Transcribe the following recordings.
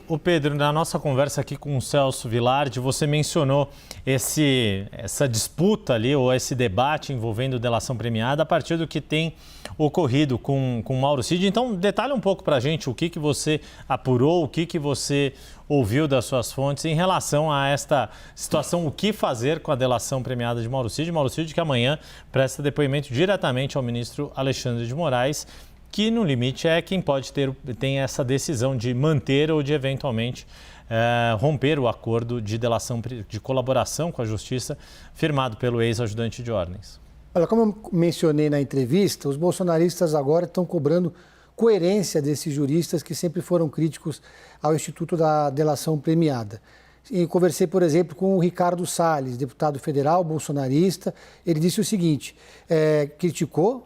O Pedro, na nossa conversa aqui com o Celso Vilardi, você mencionou essa disputa ali, ou esse debate envolvendo delação premiada a partir do que tem ocorrido com Mauro Cid. Então, detalhe um pouco para a gente o que você apurou, o que você ouviu das suas fontes em relação a esta situação, o que fazer com a delação premiada de Mauro Cid. Mauro Cid que amanhã presta depoimento diretamente ao ministro Alexandre de Moraes, que no limite é quem tem essa decisão de manter ou de eventualmente romper o acordo de delação, de colaboração com a Justiça firmado pelo ex-ajudante de ordens. Olha, como eu mencionei na entrevista, os bolsonaristas agora estão cobrando coerência desses juristas que sempre foram críticos ao Instituto da Delação Premiada. E conversei, por exemplo, com o Ricardo Salles, deputado federal bolsonarista. Ele disse o seguinte, criticou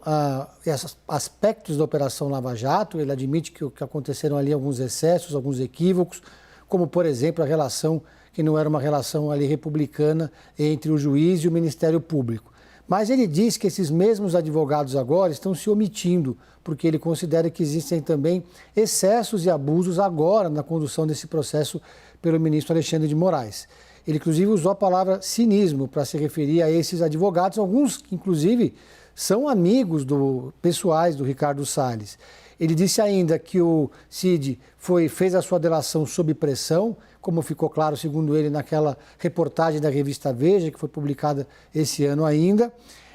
esses aspectos da Operação Lava Jato. Ele admite que aconteceram ali alguns excessos, alguns equívocos, como, por exemplo, a relação, que não era uma relação ali republicana entre o juiz e o Ministério Público. Mas ele diz que esses mesmos advogados agora estão se omitindo, porque ele considera que existem também excessos e abusos agora na condução desse processo pelo ministro Alexandre de Moraes. Ele, inclusive, usou a palavra cinismo para se referir a esses advogados, alguns, inclusive, são amigos pessoais do Ricardo Salles. Ele disse ainda que o Cid fez a sua delação sob pressão, como ficou claro, segundo ele, naquela reportagem da revista Veja, que foi publicada esse ano ainda,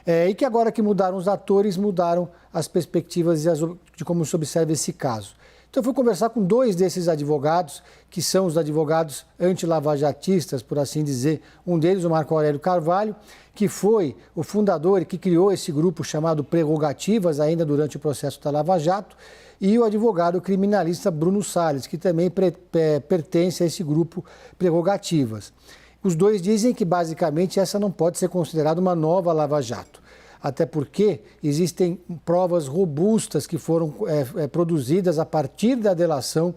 e que agora que mudaram os atores, mudaram as perspectivas de como se observa esse caso. Então, eu fui conversar com dois desses advogados, que são os advogados anti-lavajatistas, por assim dizer. Um deles, o Marco Aurélio Carvalho, que foi o fundador e que criou esse grupo chamado Prerrogativas, ainda durante o processo da Lava Jato, e o advogado criminalista Bruno Salles, que também pertence a esse grupo Prerrogativas. Os dois dizem que, basicamente, essa não pode ser considerada uma nova Lava Jato. Até porque existem provas robustas que foram produzidas a partir da delação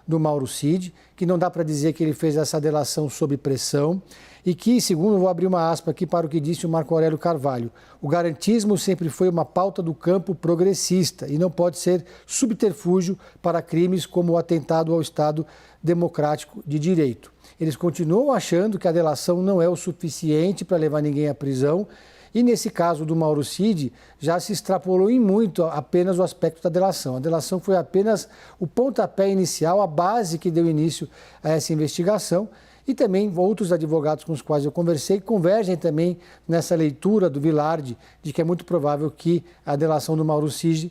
do Mauro Cid, que não dá para dizer que ele fez essa delação sob pressão e que, segundo, vou abrir uma aspa aqui para o que disse o Marco Aurélio Carvalho, o garantismo sempre foi uma pauta do campo progressista e não pode ser subterfúgio para crimes como o atentado ao Estado democrático de direito. Eles continuam achando que a delação não é o suficiente para levar ninguém à prisão. E nesse caso do Mauro Cid, já se extrapolou em muito apenas o aspecto da delação. A delação foi apenas o pontapé inicial, a base que deu início a essa investigação. E também outros advogados com os quais eu conversei convergem também nessa leitura do Vilardi, de que é muito provável que a delação do Mauro Cid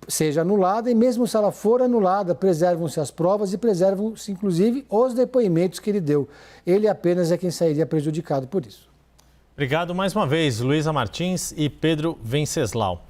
seja anulada. E mesmo se ela for anulada, preservam-se as provas e preservam-se, inclusive, os depoimentos que ele deu. Ele apenas é quem sairia prejudicado por isso. Obrigado mais uma vez, Luísa Martins e Pedro Venceslau.